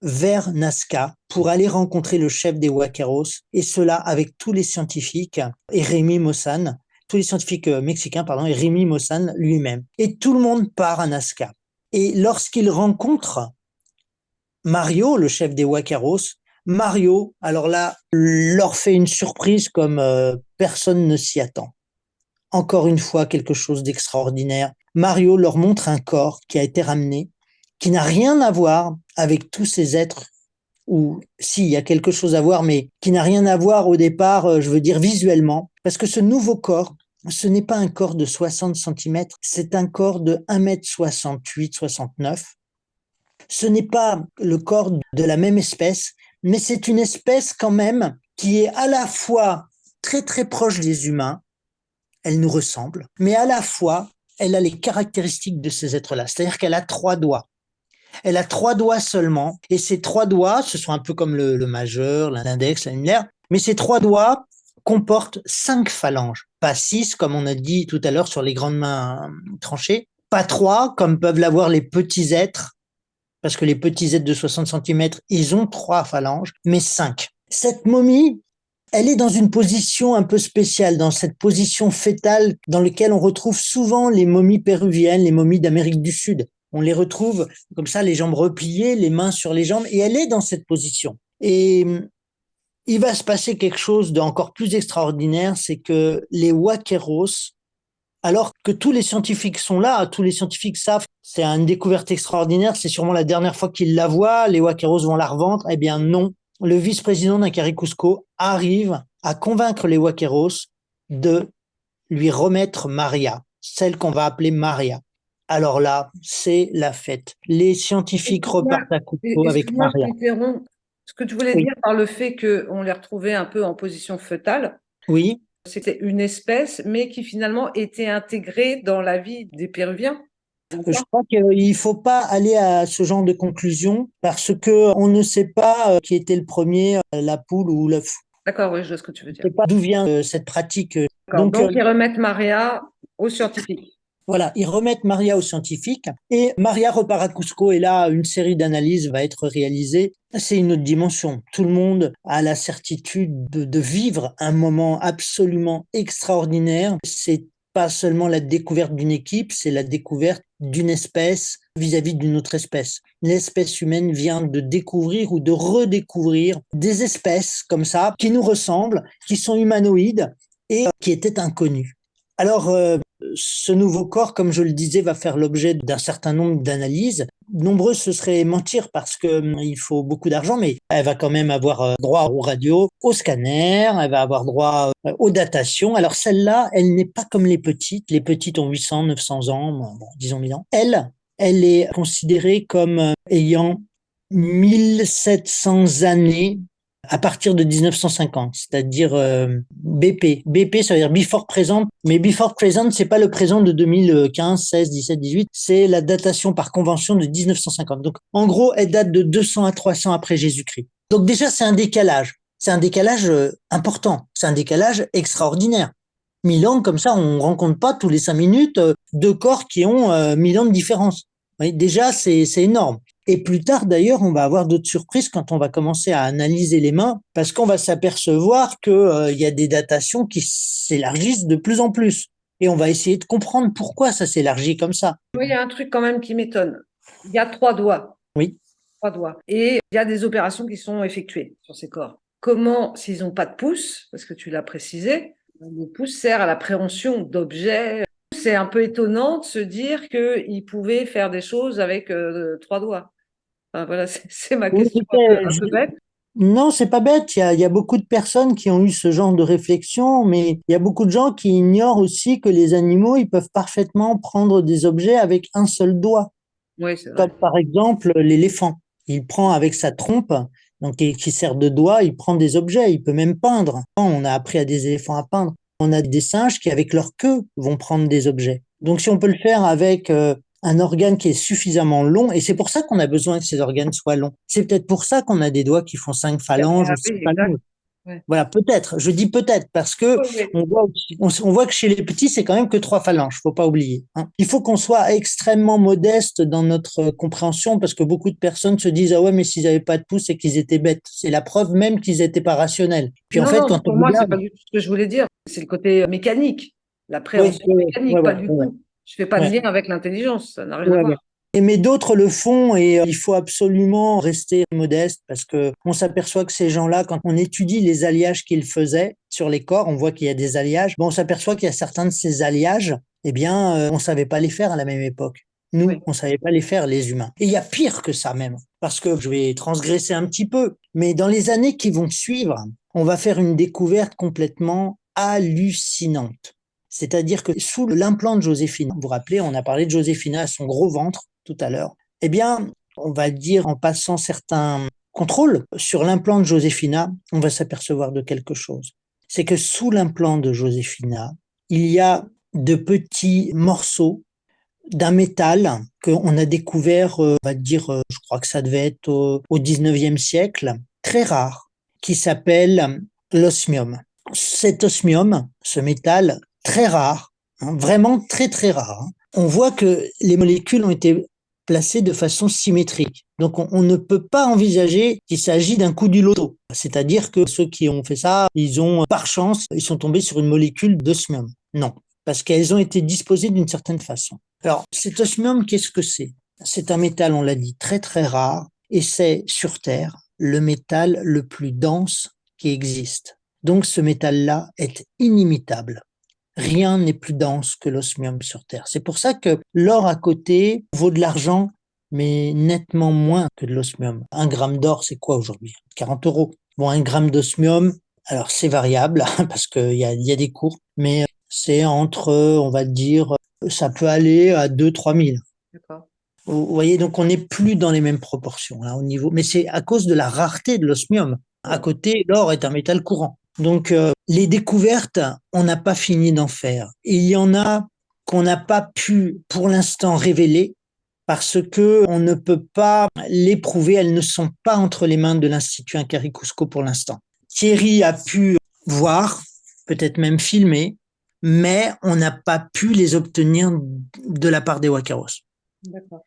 [SPEAKER 2] vers Nazca pour aller rencontrer le chef des Huaqueros, et cela avec tous les scientifiques et Rémi Mossan, tous les scientifiques mexicains, et Rémi Mossan lui-même. Et tout le monde part à Nazca. Et lorsqu'il rencontre Mario, le chef des Huaqueros, Mario, alors là, leur fait une surprise comme personne ne s'y attend. Encore une fois, quelque chose d'extraordinaire. Mario leur montre un corps qui a été ramené, qui n'a rien à voir avec tous ces êtres, ou si, il y a quelque chose à voir, mais qui n'a rien à voir au départ, je veux dire visuellement, parce que ce nouveau corps, ce n'est pas un corps de 60 centimètres, c'est un corps de 1,68 m, 69. Ce n'est pas le corps de la même espèce, mais c'est une espèce quand même qui est à la fois très très proche des humains, elle nous ressemble, mais à la fois, elle a les caractéristiques de ces êtres-là. C'est-à-dire qu'elle a 3 doigts. Elle a 3 doigts seulement, et ces 3 doigts, ce sont un peu comme le majeur, l'index, l'annulaire, mais ces 3 doigts comportent 5 phalanges. Pas 6, comme on a dit tout à l'heure sur les grandes mains tranchées, pas 3, comme peuvent l'avoir les petits êtres, parce que les petits êtres de 60 centimètres, ils ont 3 phalanges, mais 5. Cette momie, elle est dans une position un peu spéciale, dans cette position fétale dans laquelle on retrouve souvent les momies péruviennes, les momies d'Amérique du Sud. On les retrouve comme ça, les jambes repliées, les mains sur les jambes, et elle est dans cette position. Et il va se passer quelque chose d'encore plus extraordinaire, c'est que les Huaqueros, alors que tous les scientifiques sont là, tous les scientifiques savent, c'est une découverte extraordinaire, c'est sûrement la dernière fois qu'ils la voient, les Huaqueros vont la revendre, eh bien non. Le vice-président d'Incari Cusco arrive à convaincre les Huaqueros de lui remettre Maria, celle qu'on va appeler Maria. Alors là, c'est la fête. Les scientifiques repartent à Cusco avec
[SPEAKER 1] Excuse-moi, je
[SPEAKER 2] Maria.
[SPEAKER 1] t'interromps. Ce que tu voulais
[SPEAKER 2] Oui.
[SPEAKER 1] dire par le fait qu'on les retrouvait un peu en position fœtale,
[SPEAKER 2] Oui.
[SPEAKER 1] c'était une espèce, mais qui finalement était intégrée dans la vie des Péruviens.
[SPEAKER 2] Je crois qu'il ne faut pas aller à ce genre de conclusion parce que on ne sait pas qui était le premier, la poule ou l'œuf.
[SPEAKER 1] D'accord, oui, je vois ce que tu veux
[SPEAKER 2] On
[SPEAKER 1] dire.
[SPEAKER 2] ne sait pas d'où vient cette pratique.
[SPEAKER 1] Donc, ils remettent Maria aux scientifiques.
[SPEAKER 2] Voilà, ils remettent Maria aux scientifiques et Maria repart à Cusco et là, une série d'analyses va être réalisée. C'est une autre dimension. Tout le monde a la certitude de vivre un moment absolument extraordinaire. C'est pas seulement la découverte d'une équipe, c'est la découverte d'une espèce vis-à-vis d'une autre espèce. L'espèce humaine vient de découvrir ou de redécouvrir des espèces comme ça qui nous ressemblent, qui sont humanoïdes et qui étaient inconnues. Alors, ce nouveau corps, comme je le disais, va faire l'objet d'un certain nombre d'analyses. Nombreux, ce serait mentir parce que il faut beaucoup d'argent, mais elle va quand même avoir droit aux radios, aux scanners, elle va avoir droit aux datations. Alors celle-là, elle n'est pas comme les petites. Les petites ont 800, 900 ans, bon, disons 1000 ans. Elle est considérée comme ayant 1700 années à partir de 1950, c'est-à-dire BP. BP, ça veut dire Before Present, mais Before Present, c'est pas le présent de 2015, 16, 17, 18, c'est la datation par convention de 1950. Donc, en gros, elle date de 200 à 300 après Jésus-Christ. Donc déjà, c'est un décalage. C'est un décalage important. C'est un décalage extraordinaire. 1000 ans, comme ça, on rencontre pas tous les 5 minutes deux corps qui ont 1000 ans de différence. Oui, déjà, c'est énorme. Et plus tard, d'ailleurs, on va avoir d'autres surprises quand on va commencer à analyser les mains, parce qu'on va s'apercevoir que y a des datations qui s'élargissent de plus en plus. Et on va essayer de comprendre pourquoi ça s'élargit comme ça.
[SPEAKER 1] Oui, il y a un truc quand même qui m'étonne. Il y a 3 doigts.
[SPEAKER 2] Oui.
[SPEAKER 1] 3 doigts. Et il y a des opérations qui sont effectuées sur ces corps. Comment, s'ils n'ont pas de pouce, parce que tu l'as précisé, le pouce sert à la préhension d'objets. C'est un peu étonnant de se dire qu'ils pouvaient faire des choses avec 3 doigts. Enfin, voilà, c'est ma
[SPEAKER 2] Oui,
[SPEAKER 1] question un peu bête.
[SPEAKER 2] non, c'est pas bête. Il y a beaucoup de personnes qui ont eu ce genre de réflexion, mais il y a beaucoup de gens qui ignorent aussi que les animaux, ils peuvent parfaitement prendre des objets avec un seul doigt.
[SPEAKER 1] Oui, c'est
[SPEAKER 2] Comme
[SPEAKER 1] vrai.
[SPEAKER 2] par exemple l'éléphant. Il prend avec sa trompe, donc qui sert de doigt, il prend des objets, il peut même peindre. On a appris à des éléphants à peindre. On a des singes qui, avec leur queue, vont prendre des objets. Donc si on peut le faire avec un organe qui est suffisamment long, et c'est pour ça qu'on a besoin que ces organes soient longs. C'est peut-être pour ça qu'on a des doigts qui font 5 phalanges ou
[SPEAKER 1] Oui,
[SPEAKER 2] 6 phalanges.
[SPEAKER 1] exact. Ouais.
[SPEAKER 2] Voilà, peut-être. Je dis peut-être parce que
[SPEAKER 1] Oui, oui.
[SPEAKER 2] on voit que chez les petits, c'est quand même que 3 phalanges. Faut pas oublier, hein. Il faut qu'on soit extrêmement modeste dans notre compréhension parce que beaucoup de personnes se disent ah ouais mais s'ils avaient pas de pouce c'est qu'ils étaient bêtes. C'est la preuve même qu'ils étaient pas rationnels. Puis en
[SPEAKER 1] Non,
[SPEAKER 2] fait
[SPEAKER 1] non,
[SPEAKER 2] quand on
[SPEAKER 1] pour moi, c'est
[SPEAKER 2] regarde,
[SPEAKER 1] pas du tout ce que je voulais dire. C'est le côté mécanique, la
[SPEAKER 2] oui,
[SPEAKER 1] préhension
[SPEAKER 2] oui, oui,
[SPEAKER 1] mécanique, pas
[SPEAKER 2] ouais,
[SPEAKER 1] du
[SPEAKER 2] ouais,
[SPEAKER 1] tout. Je fais pas de
[SPEAKER 2] ouais,
[SPEAKER 1] lien avec l'intelligence, ça n'a rien à
[SPEAKER 2] ouais,
[SPEAKER 1] voir.
[SPEAKER 2] ouais. Mais d'autres le font et il faut absolument rester modeste parce que on s'aperçoit que ces gens-là, quand on étudie les alliages qu'ils faisaient sur les corps, on voit qu'il y a des alliages. Bon, on s'aperçoit qu'il y a certains de ces alliages, eh bien, on savait pas les faire à la même époque. Nous,
[SPEAKER 1] Oui.
[SPEAKER 2] on savait pas les faire, les humains. Et il y a pire que ça même, parce que je vais transgresser un petit peu, mais dans les années qui vont suivre, on va faire une découverte complètement hallucinante. C'est-à-dire que sous l'implant de Joséphine, vous vous rappelez, on a parlé de Joséphine à son gros ventre tout à l'heure, eh bien, on va dire en passant certains contrôles sur l'implant de Joséphina, on va s'apercevoir de quelque chose. C'est que sous l'implant de Joséphina, il y a de petits morceaux d'un métal qu'on a découvert, on va dire, je crois que ça devait être au 19e siècle, très rare, qui s'appelle l'osmium. Cet osmium, ce métal très rare, hein, vraiment très très rare, hein, on voit que les molécules ont été placées de façon symétrique. Donc on ne peut pas envisager qu'il s'agit d'un coup du loto. C'est-à-dire que ceux qui ont fait ça, ils ont par chance, ils sont tombés sur une molécule d'osmium. Non, parce qu'elles ont été disposées d'une certaine façon. Alors, cet osmium, qu'est-ce que c'est? C'est un métal, on l'a dit, très très rare, et c'est sur Terre le métal le plus dense qui existe. Donc ce métal-là est inimitable. Rien n'est plus dense que l'osmium sur Terre. C'est pour ça que l'or à côté vaut de l'argent, mais nettement moins que de l'osmium. 1 gramme d'or, c'est quoi aujourd'hui? 40 euros. Bon, 1 gramme d'osmium, alors c'est variable, parce qu'il y a des cours, mais c'est entre, on va dire, ça peut aller à 2 000 à 3 000.
[SPEAKER 1] D'accord.
[SPEAKER 2] Vous voyez, donc on n'est plus dans les mêmes proportions là au niveau, mais c'est à cause de la rareté de l'osmium. À
[SPEAKER 1] Ouais.
[SPEAKER 2] côté, l'or est un métal courant. Donc les découvertes, on n'a pas fini d'en faire. Et il y en a qu'on n'a pas pu pour l'instant révéler parce que on ne peut pas les prouver. Elles ne sont pas entre les mains de l'Institut Incarri Cusco pour l'instant. Thierry a pu voir, peut-être même filmer, mais on n'a pas pu les obtenir de la part des Wakaros.
[SPEAKER 1] D'accord.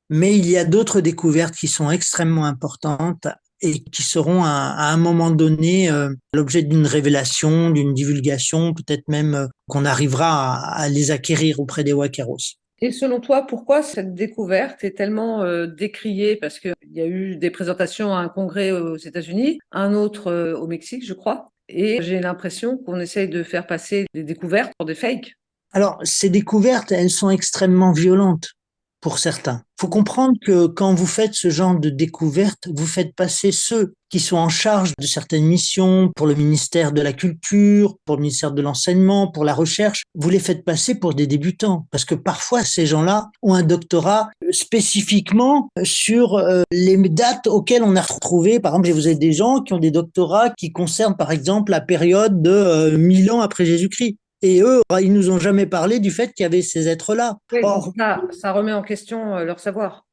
[SPEAKER 2] Mais il y a d'autres découvertes qui sont extrêmement importantes et qui seront à un moment donné l'objet d'une révélation, d'une divulgation, peut-être même qu'on arrivera à les acquérir auprès des Wakaros.
[SPEAKER 1] Et selon toi, pourquoi cette découverte est tellement décriée? Parce qu'il y a eu des présentations à un congrès aux États-Unis, un autre au Mexique, je crois. Et j'ai l'impression qu'on essaye de faire passer des découvertes pour des fakes.
[SPEAKER 2] Alors, ces découvertes, elles sont extrêmement violentes pour certains. Il faut comprendre que quand vous faites ce genre de découverte, vous faites passer ceux qui sont en charge de certaines missions pour le ministère de la Culture, pour le ministère de l'Enseignement, pour la recherche, vous les faites passer pour des débutants. Parce que parfois, ces gens-là ont un doctorat spécifiquement sur les dates auxquelles on a retrouvé. Par exemple, vous avez des gens qui ont des doctorats qui concernent, par exemple, la période de 1000 ans après Jésus-Christ. Et eux, ils nous ont jamais parlé du fait qu'il y avait ces êtres-là.
[SPEAKER 1] Oui, donc
[SPEAKER 2] Or,
[SPEAKER 1] ça remet en question leur savoir.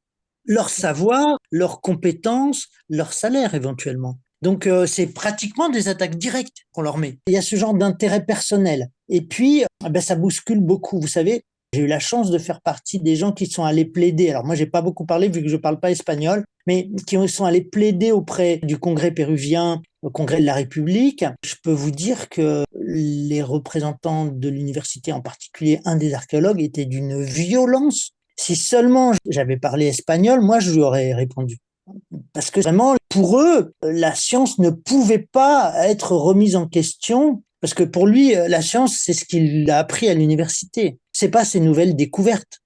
[SPEAKER 2] leur savoir, leurs compétences, leur salaire éventuellement. Donc c'est pratiquement des attaques directes qu'on leur met. Il y a ce genre d'intérêt personnel. Et puis, ça bouscule beaucoup. Vous savez, j'ai eu la chance de faire partie des gens qui sont allés plaider. Alors moi, j'ai pas beaucoup parlé vu que je parle pas espagnol, mais qui sont allés plaider auprès du Congrès péruvien, au Congrès de la République. Je peux vous dire que les représentants de l'université, en particulier un des archéologues, étaient d'une violence. Si seulement j'avais parlé espagnol, moi, je lui aurais répondu. Parce que vraiment, pour eux, la science ne pouvait pas être remise en question, parce que pour lui, la science, c'est ce qu'il a appris à l'université. C'est pas ses nouvelles découvertes.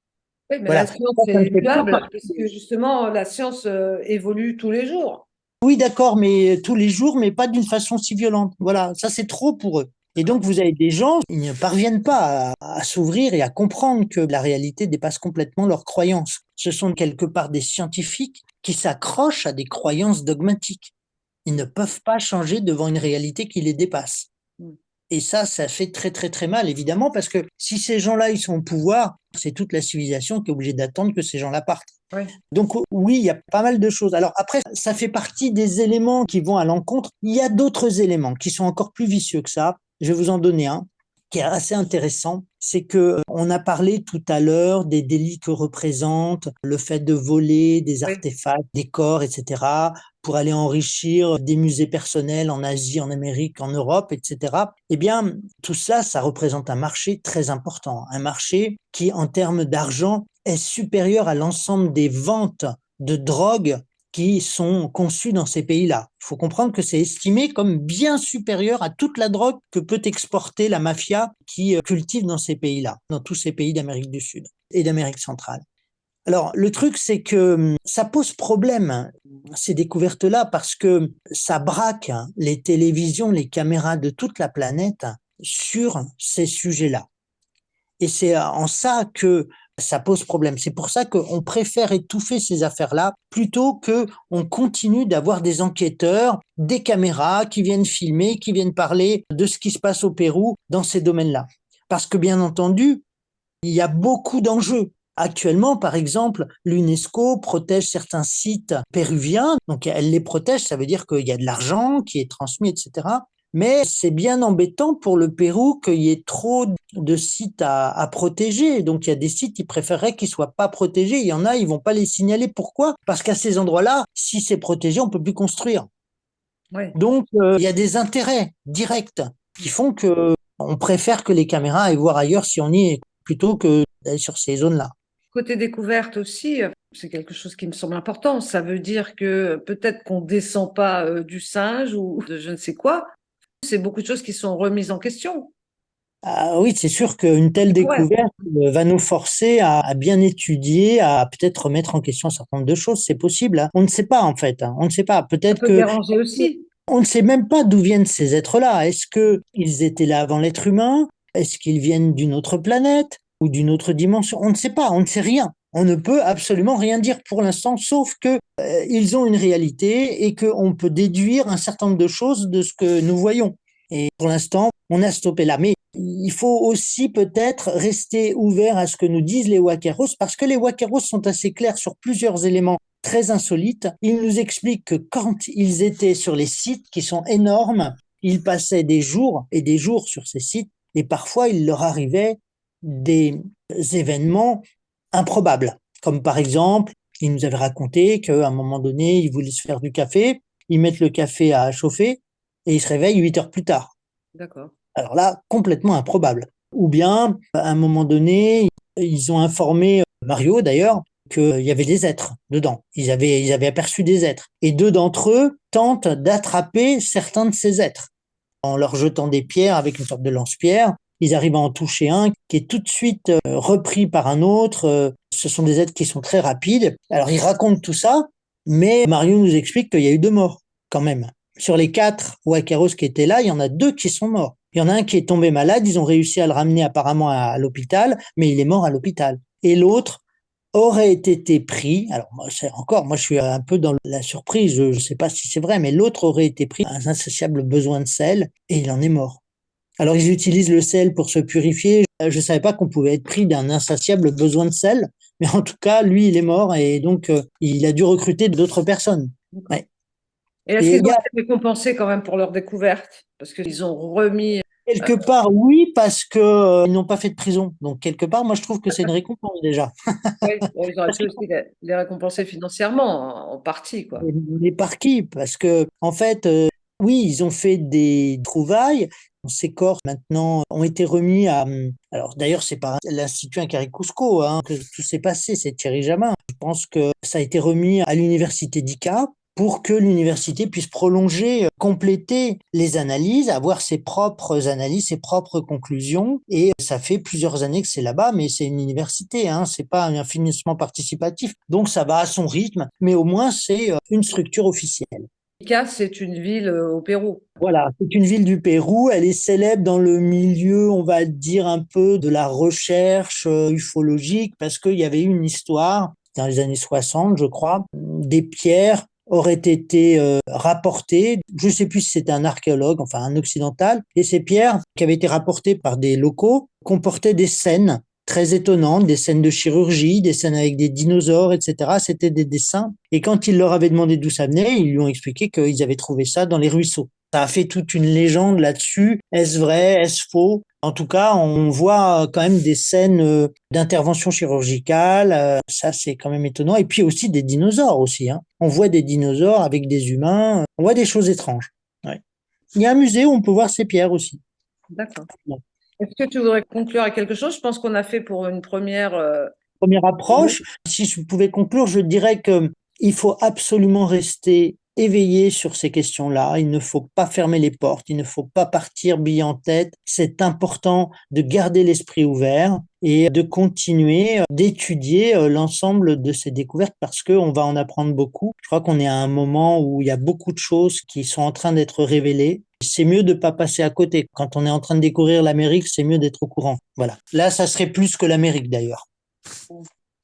[SPEAKER 1] Oui, mais la
[SPEAKER 2] Voilà.
[SPEAKER 1] science
[SPEAKER 2] Ça me
[SPEAKER 1] est
[SPEAKER 2] fait peur.
[SPEAKER 1] muable, puisque justement, la science évolue tous les jours.
[SPEAKER 2] Oui, d'accord, mais tous les jours, mais pas d'une façon si violente. Voilà, ça c'est trop pour eux. Et donc vous avez des gens qui ne parviennent pas à s'ouvrir et à comprendre que la réalité dépasse complètement leurs croyances. Ce sont quelque part des scientifiques qui s'accrochent à des croyances dogmatiques. Ils ne peuvent pas changer devant une réalité qui les dépasse.
[SPEAKER 1] Mm.
[SPEAKER 2] Et ça fait très très très mal, évidemment, parce que si ces gens-là, ils sont au pouvoir, c'est toute la civilisation qui est obligée d'attendre que ces gens-là partent.
[SPEAKER 1] Oui.
[SPEAKER 2] Donc oui, il y a pas mal de choses. Alors après, ça fait partie des éléments qui vont à l'encontre. Il y a d'autres éléments qui sont encore plus vicieux que ça. Je vais vous en donner un qui est assez intéressant. C'est que on a parlé tout à l'heure des délits que représente le fait de voler des
[SPEAKER 1] Oui.
[SPEAKER 2] artefacts, des corps, etc., pour aller enrichir des musées personnels en Asie, en Amérique, en Europe, etc. Eh bien, tout ça, ça représente un marché très important. Un marché qui, en termes d'argent, est supérieur à l'ensemble des ventes de drogue qui sont conçues dans ces pays-là. Il faut comprendre que c'est estimé comme bien supérieur à toute la drogue que peut exporter la mafia qui cultive dans ces pays-là, dans tous ces pays d'Amérique du Sud et d'Amérique centrale. Alors, le truc, c'est que ça pose problème, ces découvertes-là, parce que ça braque les télévisions, les caméras de toute la planète sur ces sujets-là. Et c'est en ça que ça pose problème. C'est pour ça qu'on préfère étouffer ces affaires-là plutôt que on continue d'avoir des enquêteurs, des caméras qui viennent filmer, qui viennent parler de ce qui se passe au Pérou dans ces domaines-là. Parce que bien entendu, il y a beaucoup d'enjeux. Actuellement, par exemple, l'UNESCO protège certains sites péruviens. Donc, elle les protège, ça veut dire qu'il y a de l'argent qui est transmis, etc. Mais c'est bien embêtant pour le Pérou qu'il y ait trop de sites à protéger. Donc, il y a des sites, ils préféreraient qu'ils soient pas protégés. Il y en a, ils vont pas les signaler. Pourquoi? Parce qu'à ces endroits-là, si c'est protégé, on peut plus construire.
[SPEAKER 1] Oui.
[SPEAKER 2] Donc, il y a des intérêts directs qui font que on préfère que les caméras aillent voir ailleurs si on y est, plutôt que d'aller sur ces zones-là.
[SPEAKER 1] Côté découverte aussi, c'est quelque chose qui me semble important. Ça veut dire que peut-être qu'on descend pas du singe ou de je ne sais quoi. C'est beaucoup de choses qui sont remises en question.
[SPEAKER 2] Ah oui, c'est sûr qu'une telle
[SPEAKER 1] Ouais,
[SPEAKER 2] découverte va nous forcer à bien étudier, à peut-être remettre en question un certain nombre de choses. C'est possible, hein. On ne sait pas en fait, hein. On ne sait pas.
[SPEAKER 1] ça
[SPEAKER 2] Peut-être
[SPEAKER 1] peut
[SPEAKER 2] que
[SPEAKER 1] déranger aussi.
[SPEAKER 2] on ne sait même pas d'où viennent ces êtres-là. Est-ce que ils étaient là avant l'être humain? Est-ce qu'ils viennent d'une autre planète ou d'une autre dimension? On ne sait pas, on ne sait rien. On ne peut absolument rien dire pour l'instant, sauf que ils ont une réalité et qu'on peut déduire un certain nombre de choses de ce que nous voyons. Et pour l'instant, on a stoppé là. Mais il faut aussi peut-être rester ouvert à ce que nous disent les Wakeros, parce que les Wakeros sont assez clairs sur plusieurs éléments très insolites. Ils nous expliquent que quand ils étaient sur les sites qui sont énormes, ils passaient des jours et des jours sur ces sites et parfois il leur arrivait des événements improbables. Comme par exemple, ils nous avaient raconté qu'à un moment donné, ils voulaient se faire du café, ils mettent le café à chauffer et ils se réveillent 8 heures plus tard.
[SPEAKER 1] D'accord.
[SPEAKER 2] Alors là, complètement improbable. Ou bien, à un moment donné, ils ont informé Mario d'ailleurs qu'il y avait des êtres dedans. Ils avaient aperçu des êtres. Et deux d'entre eux tentent d'attraper certains de ces êtres en leur jetant des pierres avec une sorte de lance-pierre. Ils arrivent à en toucher un qui est tout de suite repris par un autre, Ce sont des êtres qui sont très rapides. Alors, ils racontent tout ça, mais Mario nous explique qu'il y a eu 2 morts, quand même. Sur les 4 Wakaros qui étaient là, il y en a 2 qui sont morts. Il y en a un qui est tombé malade, ils ont réussi à le ramener apparemment à l'hôpital, mais il est mort à l'hôpital. Et l'autre aurait été pris, alors moi je suis un peu dans la surprise, je ne sais pas si c'est vrai, mais l'autre aurait été pris à un insatiable besoin de sel et il en est mort. Alors ils utilisent le sel pour se purifier. Je ne savais pas qu'on pouvait être pris d'un insatiable besoin de sel, mais en tout cas, lui, il est mort et donc il a dû recruter d'autres personnes. Ouais.
[SPEAKER 1] Et est-ce
[SPEAKER 2] Et
[SPEAKER 1] qu'ils
[SPEAKER 2] il y
[SPEAKER 1] ont
[SPEAKER 2] a
[SPEAKER 1] été récompensés quand même pour leur découverte? Parce qu'ils ont remis.
[SPEAKER 2] quelque part, oui, parce que ils n'ont pas fait de prison. Donc quelque part, moi, je trouve que c'est une récompense déjà.
[SPEAKER 1] Oui, bon, ils auraient
[SPEAKER 2] Parce
[SPEAKER 1] pu aussi les récompenser financièrement, en partie, quoi.
[SPEAKER 2] mais par qui? Parce que en fait, oui, ils ont fait des trouvailles. Ces corps maintenant ont été remis à. Alors d'ailleurs, c'est par l'Institut Incarri Cusco que tout s'est passé. C'est Thierry Jamin. Je pense que ça a été remis à l'université d'Ica pour que l'université puisse prolonger, compléter les analyses, avoir ses propres analyses, ses propres conclusions. Et ça fait plusieurs années que c'est là-bas, mais c'est une université, c'est pas un financement participatif. Donc ça va à son rythme, mais au moins c'est une structure officielle.
[SPEAKER 1] Ica, c'est une ville au Pérou.
[SPEAKER 2] Voilà, c'est une ville du Pérou. Elle est célèbre dans le milieu, on va dire, un peu de la recherche ufologique, parce qu'il y avait eu une histoire, dans les années 60, je crois, des pierres auraient été rapportées. Je ne sais plus si c'était un archéologue, enfin un occidental, et ces pierres qui avaient été rapportées par des locaux comportaient des scènes très étonnantes, des scènes de chirurgie, des scènes avec des dinosaures, etc. C'était des dessins. Et quand il leur avait demandé d'où ça venait, ils lui ont expliqué qu'ils avaient trouvé ça dans les ruisseaux. Ça a fait toute une légende là-dessus. Est-ce vrai? Est-ce faux? En tout cas, on voit quand même des scènes d'intervention chirurgicale. Ça, c'est quand même étonnant. Et puis aussi des dinosaures aussi. On voit des dinosaures avec des humains. On voit des choses étranges. Ouais. Il y a un musée où on peut voir ces pierres aussi.
[SPEAKER 1] D'accord.
[SPEAKER 2] Ouais.
[SPEAKER 1] Est-ce que tu voudrais conclure avec quelque chose? Je pense qu'on a fait pour une première.
[SPEAKER 2] Première approche, si je pouvais conclure, je dirais que il faut absolument rester éveillé sur ces questions-là. Il ne faut pas fermer les portes, il ne faut pas partir bille en tête. C'est important de garder l'esprit ouvert et de continuer d'étudier l'ensemble de ces découvertes parce qu'on va en apprendre beaucoup. Je crois qu'on est à un moment où il y a beaucoup de choses qui sont en train d'être révélées. C'est mieux de pas passer à côté. Quand on est en train de découvrir l'Amérique, c'est mieux d'être au courant. Voilà. Là, ça serait plus que l'Amérique d'ailleurs.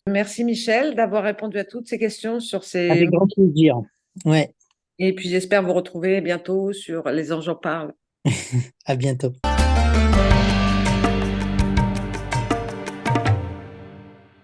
[SPEAKER 1] Merci Michel d'avoir répondu à toutes ces questions sur ces.
[SPEAKER 2] Avec grand plaisir. Ouais,
[SPEAKER 1] Et puis j'espère vous retrouver bientôt sur Les Anges en parlent.
[SPEAKER 2] à bientôt.